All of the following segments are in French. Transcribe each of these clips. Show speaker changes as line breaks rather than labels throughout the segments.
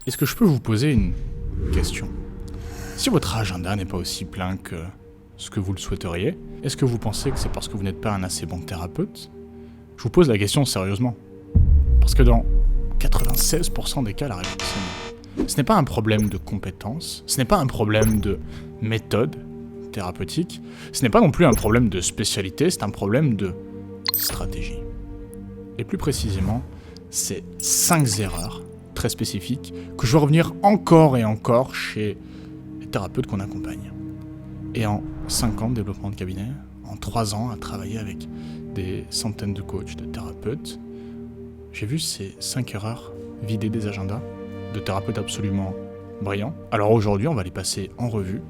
Est-ce que je peux vous poser une question ? Si votre agenda n'est pas aussi plein que ce que vous le souhaiteriez, est-ce que vous pensez que c'est parce que vous n'êtes pas un assez bon thérapeute ? Je vous pose la question sérieusement. Parce que dans 96% des cas, la réponse est non. Ce n'est pas un problème de compétence, ce n'est pas un problème de méthode thérapeutique, ce n'est pas non plus un problème de spécialité, c'est un problème de stratégie. Et plus précisément, c'est 5 erreurs très spécifiques que je vais revenir encore et encore chez les thérapeutes qu'on accompagne. Et en 5 ans de développement de cabinet, en 3 ans à travailler avec des centaines de coachs, de thérapeutes, j'ai vu ces 5 erreurs vider des agendas de thérapeutes absolument brillants. Alors aujourd'hui, on va les passer en revue,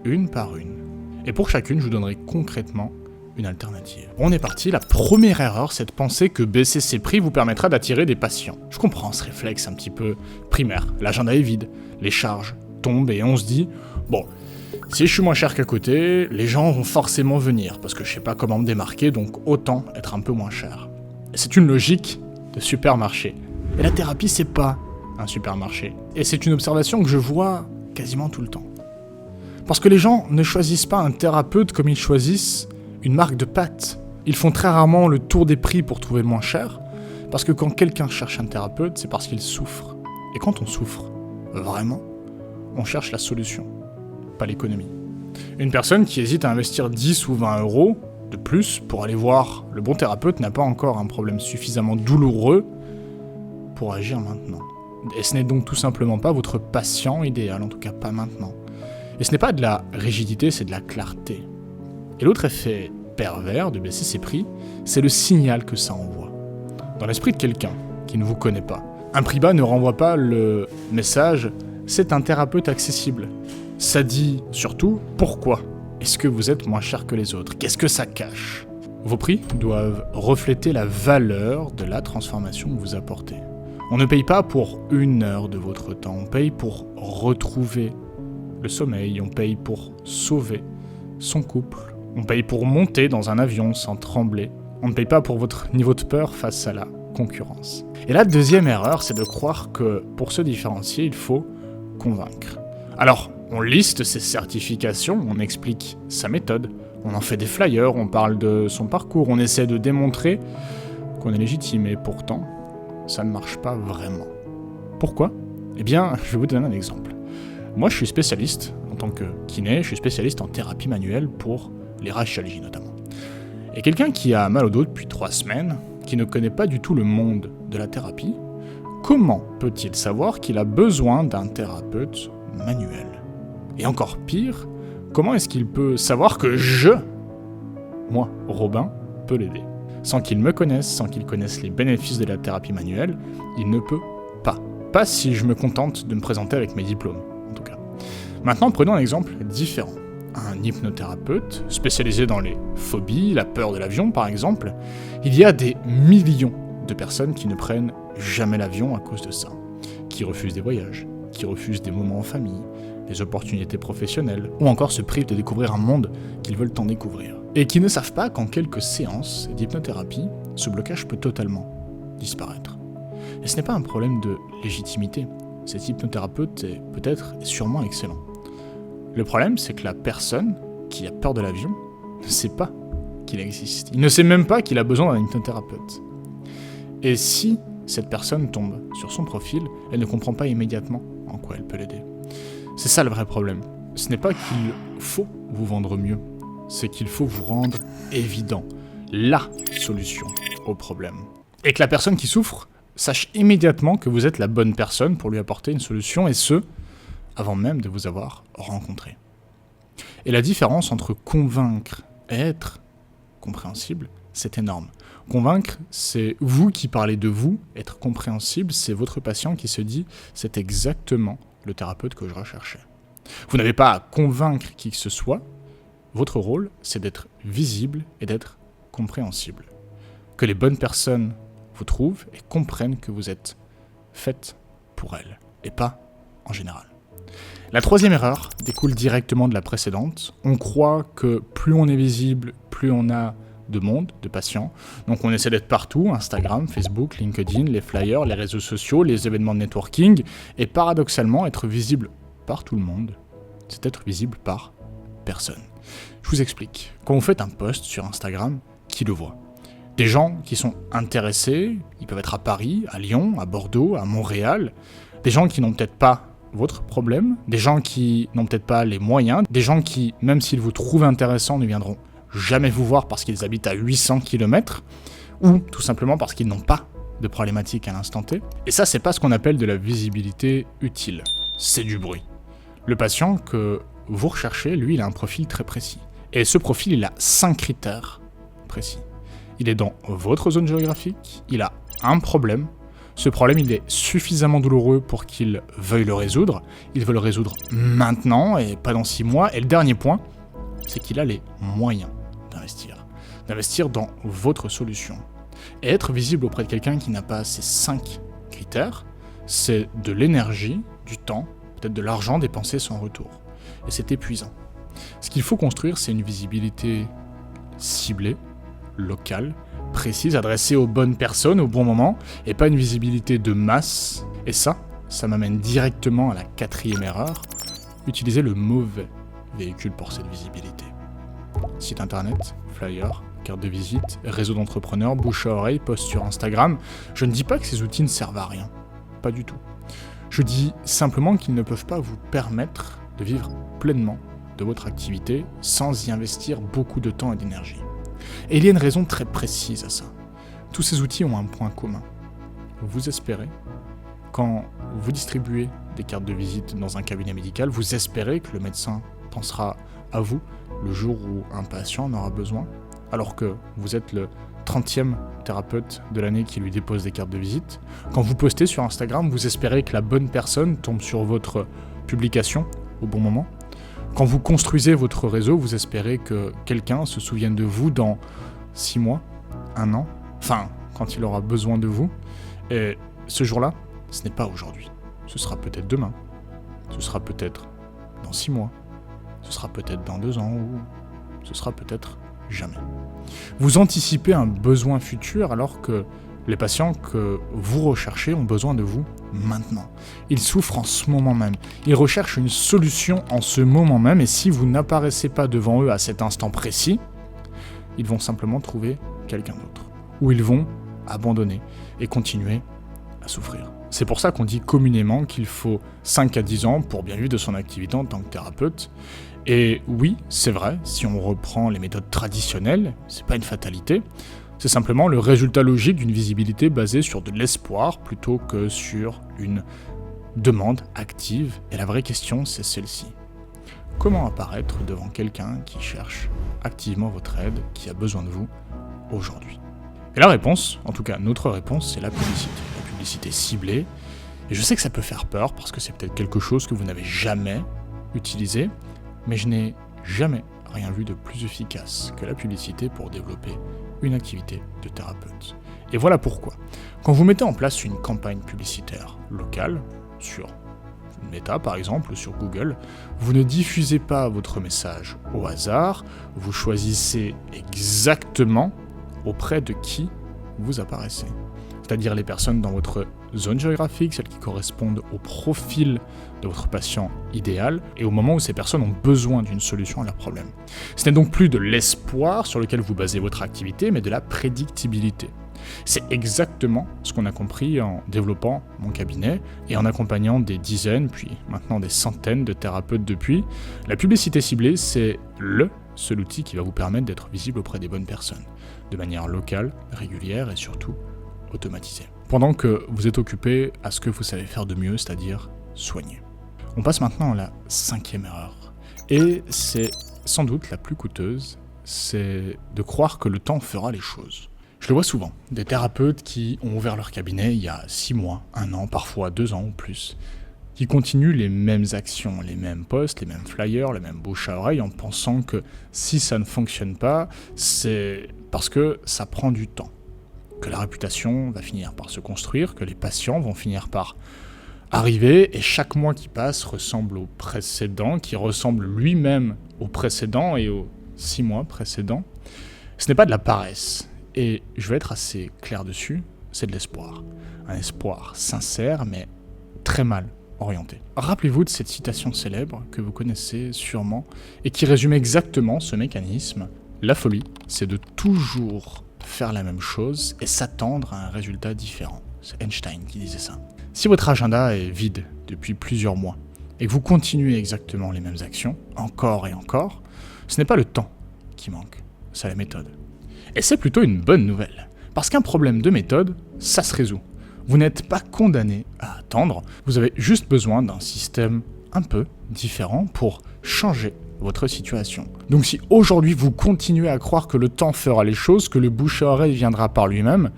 une par une. Et pour chacune, je vous donnerai concrètement une alternative. On est parti, la première erreur, c'est de penser que baisser ses prix vous permettra d'attirer des patients. Je comprends ce réflexe un petit peu primaire. L'agenda est vide, les charges tombent et on se dit, bon, si je suis moins cher qu'à côté, les gens vont forcément venir, parce que je sais pas comment me démarquer, donc autant être un peu moins cher. Et c'est une logique de supermarché. Et la thérapie, c'est pas un supermarché. Et c'est une observation que je vois quasiment tout le temps. Parce que les gens ne choisissent pas un thérapeute comme ils choisissent une marque de pâtes. Ils font très rarement le tour des prix pour trouver le moins cher, parce que quand quelqu'un cherche un thérapeute, c'est parce qu'il souffre. Et quand on souffre, vraiment, on cherche la solution, pas l'économie. Une personne qui hésite à investir 10 ou 20 euros de plus pour aller voir le bon thérapeute n'a pas encore un problème suffisamment douloureux pour agir maintenant. Et ce n'est donc tout simplement pas votre patient idéal, en tout cas pas maintenant. Et ce n'est pas de la rigidité, c'est de la clarté. Et l'autre effet pervers de baisser ses prix, c'est le signal que ça envoie. Dans l'esprit de quelqu'un qui ne vous connaît pas, un prix bas ne renvoie pas le message « c'est un thérapeute accessible ». Ça dit surtout « pourquoi est-ce que vous êtes moins cher que les autres ? Qu'est-ce que ça cache ?» Vos prix doivent refléter la valeur de la transformation que vous apportez. On ne paye pas pour 1 heure de votre temps, on paye pour retrouver le sommeil, on paye pour sauver son couple, on paye pour monter dans un avion sans trembler, on ne paye pas pour votre niveau de peur face à la concurrence. Et la deuxième erreur, c'est de croire que pour se différencier, il faut convaincre. Alors, on liste ses certifications, on explique sa méthode, on en fait des flyers, on parle de son parcours, on essaie de démontrer qu'on est légitime, et pourtant, ça ne marche pas vraiment. Pourquoi ? Eh bien, je vais vous donner un exemple. Moi, je suis spécialiste, en tant que kiné, je suis spécialiste en thérapie manuelle pour les rachialgies notamment. Et quelqu'un qui a mal au dos depuis 3 semaines, qui ne connaît pas du tout le monde de la thérapie, comment peut-il savoir qu'il a besoin d'un thérapeute manuel ? Et encore pire, comment est-ce qu'il peut savoir que moi, Robin, peux l'aider ? Sans qu'il me connaisse, sans qu'il connaisse les bénéfices de la thérapie manuelle, il ne peut pas. Pas si je me contente de me présenter avec mes diplômes, en tout cas. Maintenant, prenons un exemple différent. Un hypnothérapeute, spécialisé dans les phobies, la peur de l'avion par exemple, il y a des millions de personnes qui ne prennent jamais l'avion à cause de ça, qui refusent des voyages, qui refusent des moments en famille, des opportunités professionnelles, ou encore se privent de découvrir un monde qu'ils veulent en découvrir. Et qui ne savent pas qu'en quelques séances d'hypnothérapie, ce blocage peut totalement disparaître. Et ce n'est pas un problème de légitimité. Cet hypnothérapeute est peut-être et sûrement excellent. Le problème, c'est que la personne qui a peur de l'avion ne sait pas qu'il existe. Il ne sait même pas qu'il a besoin d'un hypnothérapeute. Et si cette personne tombe sur son profil, elle ne comprend pas immédiatement en quoi elle peut l'aider. C'est ça le vrai problème. Ce n'est pas qu'il faut vous vendre mieux, c'est qu'il faut vous rendre évident, la solution au problème. Et que la personne qui souffre sache immédiatement que vous êtes la bonne personne pour lui apporter une solution, et ce, avant même de vous avoir rencontré. Et la différence entre convaincre et être compréhensible, c'est énorme. Convaincre, c'est vous qui parlez de vous. Être compréhensible, c'est votre patient qui se dit « c'est exactement le thérapeute que je recherchais ». Vous n'avez pas à convaincre qui que ce soit. Votre rôle, c'est d'être visible et d'être compréhensible. Que les bonnes personnes vous trouvent et comprennent que vous êtes faite pour elles, et pas en général. La troisième erreur découle directement de la précédente. On croit que plus on est visible, plus on a de monde, de patients. Donc on essaie d'être partout, Instagram, Facebook, LinkedIn, les flyers, les réseaux sociaux, les événements de networking. Et paradoxalement, être visible par tout le monde, c'est être visible par personne. Je vous explique. Quand vous faites un post sur Instagram, qui le voit ? Des gens qui sont intéressés, ils peuvent être à Paris, à Lyon, à Bordeaux, à Montréal. Des gens qui n'ont peut-être pas votre problème, des gens qui n'ont peut-être pas les moyens, des gens qui, même s'ils vous trouvent intéressant, ne viendront jamais vous voir parce qu'ils habitent à 800 km, ou tout simplement parce qu'ils n'ont pas de problématique à l'instant T. Et ça, c'est pas ce qu'on appelle de la visibilité utile, c'est du bruit. Le patient que vous recherchez, lui, il a un profil très précis. Et ce profil, il a 5 critères précis. Il est dans votre zone géographique, il a un problème. Ce problème, il est suffisamment douloureux pour qu'il veuille le résoudre. Il veut le résoudre maintenant et pas dans 6 mois. Et le dernier point, c'est qu'il a les moyens d'investir dans votre solution. Et être visible auprès de quelqu'un qui n'a pas ces 5 critères, c'est de l'énergie, du temps, peut-être de l'argent dépensé sans retour. Et c'est épuisant. Ce qu'il faut construire, c'est une visibilité ciblée, locale, précise, adressée aux bonnes personnes au bon moment, et pas une visibilité de masse. Et ça m'amène directement à la 4e erreur, utiliser le mauvais véhicule pour cette visibilité. Site internet, flyer, carte de visite, réseau d'entrepreneurs, bouche à oreille, post sur Instagram. Je ne dis pas que ces outils ne servent à rien, pas du tout. Je dis simplement qu'ils ne peuvent pas vous permettre de vivre pleinement de votre activité sans y investir beaucoup de temps et d'énergie. Et il y a une raison très précise à ça. Tous ces outils ont un point commun. Vous espérez, quand vous distribuez des cartes de visite dans un cabinet médical, vous espérez que le médecin pensera à vous le jour où un patient en aura besoin, alors que vous êtes le 30e thérapeute de l'année qui lui dépose des cartes de visite. Quand vous postez sur Instagram, vous espérez que la bonne personne tombe sur votre publication au bon moment. Quand vous construisez votre réseau, vous espérez que quelqu'un se souvienne de vous dans 6 mois, 1 an, enfin, quand il aura besoin de vous. Et ce jour-là, ce n'est pas aujourd'hui. Ce sera peut-être demain, ce sera peut-être dans 6 mois, ce sera peut-être dans 2 ans, ou ce sera peut-être jamais. Vous anticipez un besoin futur alors que les patients que vous recherchez ont besoin de vous maintenant. Ils souffrent en ce moment même. Ils recherchent une solution en ce moment même et si vous n'apparaissez pas devant eux à cet instant précis, ils vont simplement trouver quelqu'un d'autre. Ou ils vont abandonner et continuer à souffrir. C'est pour ça qu'on dit communément qu'il faut 5 à 10 ans pour bien vivre de son activité en tant que thérapeute. Et oui, c'est vrai, si on reprend les méthodes traditionnelles, c'est pas une fatalité. C'est simplement le résultat logique d'une visibilité basée sur de l'espoir plutôt que sur une demande active. Et la vraie question, c'est celle-ci. Comment apparaître devant quelqu'un qui cherche activement votre aide, qui a besoin de vous aujourd'hui ? Et la réponse, en tout cas notre réponse, c'est la publicité. La publicité ciblée. Et je sais que ça peut faire peur parce que c'est peut-être quelque chose que vous n'avez jamais utilisé, mais je n'ai jamais rien vu de plus efficace que la publicité pour développer une activité de thérapeute. Et voilà pourquoi. Quand vous mettez en place une campagne publicitaire locale, sur Meta par exemple, ou sur Google, vous ne diffusez pas votre message au hasard, vous choisissez exactement auprès de qui vous apparaissez. C'est-à-dire les personnes dans votre zone géographique, celles qui correspondent au profil de votre patient idéal, et au moment où ces personnes ont besoin d'une solution à leur problème. Ce n'est donc plus de l'espoir sur lequel vous basez votre activité, mais de la prédictibilité. C'est exactement ce qu'on a compris en développant mon cabinet et en accompagnant des dizaines, puis maintenant des centaines de thérapeutes depuis. La publicité ciblée, c'est le seul outil qui va vous permettre d'être visible auprès des bonnes personnes, de manière locale, régulière et surtout automatisée. Pendant que vous êtes occupé à ce que vous savez faire de mieux, c'est-à-dire soigner. On passe maintenant à la 5e erreur. Et c'est sans doute la plus coûteuse, c'est de croire que le temps fera les choses. Je le vois souvent, des thérapeutes qui ont ouvert leur cabinet il y a 6 mois, 1 an, parfois 2 ans ou plus, qui continuent les mêmes actions, les mêmes posts, les mêmes flyers, les mêmes bouche à oreille en pensant que si ça ne fonctionne pas, c'est parce que ça prend du temps. Que la réputation va finir par se construire, que les patients vont finir par arriver, et chaque mois qui passe ressemble au précédent, qui ressemble lui-même au précédent et aux 6 mois précédents. Ce n'est pas de la paresse, et je vais être assez clair dessus, c'est de l'espoir. Un espoir sincère, mais très mal orienté. Rappelez-vous de cette citation célèbre que vous connaissez sûrement, et qui résume exactement ce mécanisme. La folie, c'est de toujours faire la même chose et s'attendre à un résultat différent. C'est Einstein qui disait ça. Si votre agenda est vide depuis plusieurs mois, et que vous continuez exactement les mêmes actions, encore et encore, ce n'est pas le temps qui manque, c'est la méthode. Et c'est plutôt une bonne nouvelle, parce qu'un problème de méthode, ça se résout. Vous n'êtes pas condamné à attendre, vous avez juste besoin d'un système un peu différent pour changer votre situation. Donc si aujourd'hui vous continuez à croire que le temps fera les choses, que le bouche à oreille viendra par lui-même,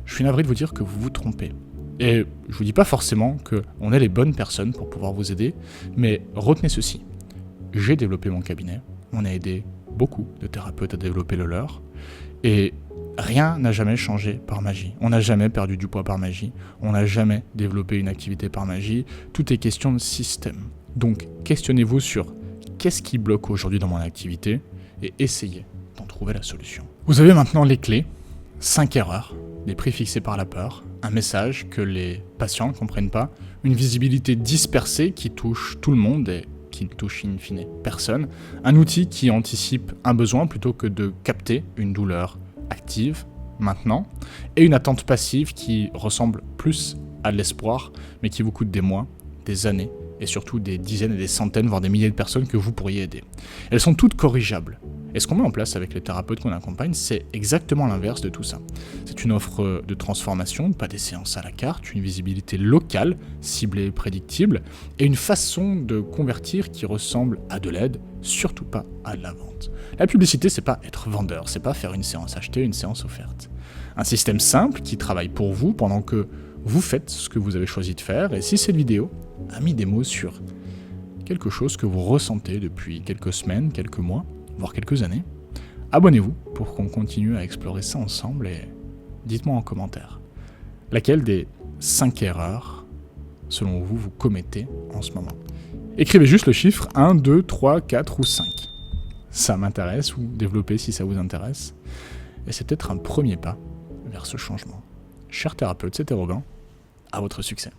je suis navré de vous dire que vous vous trompez. Et je vous dis pas forcément qu'on est les bonnes personnes pour pouvoir vous aider, mais retenez ceci. J'ai développé mon cabinet, on a aidé beaucoup de thérapeutes à développer le leur, et rien n'a jamais changé par magie. On n'a jamais perdu du poids par magie, on n'a jamais développé une activité par magie, tout est question de système. Donc questionnez-vous sur qu'est-ce qui bloque aujourd'hui dans mon activité, et essayez d'en trouver la solution. Vous avez maintenant les clés, 5 erreurs, des prix fixés par la peur, un message que les patients ne comprennent pas, une visibilité dispersée qui touche tout le monde et qui ne touche in fine personne, un outil qui anticipe un besoin plutôt que de capter une douleur active, maintenant, et une attente passive qui ressemble plus à de l'espoir, mais qui vous coûte des mois, des années, et surtout des dizaines et des centaines, voire des milliers de personnes que vous pourriez aider. Elles sont toutes corrigeables. Et ce qu'on met en place avec les thérapeutes qu'on accompagne, c'est exactement l'inverse de tout ça. C'est une offre de transformation, pas des séances à la carte, une visibilité locale, ciblée et prédictible, et une façon de convertir qui ressemble à de l'aide, surtout pas à de la vente. La publicité, c'est pas être vendeur, c'est pas faire une séance achetée, une séance offerte. Un système simple qui travaille pour vous pendant que vous faites ce que vous avez choisi de faire, et si cette vidéo a mis des mots sur quelque chose que vous ressentez depuis quelques semaines, quelques mois, voire quelques années, abonnez-vous pour qu'on continue à explorer ça ensemble et dites-moi en commentaire laquelle des 5 erreurs, selon vous, vous commettez en ce moment. Écrivez juste le chiffre 1, 2, 3, 4 ou 5. Ça m'intéresse, ou développez si ça vous intéresse. Et c'est peut-être un premier pas vers ce changement. Cher thérapeute, c'était Robin. À votre succès.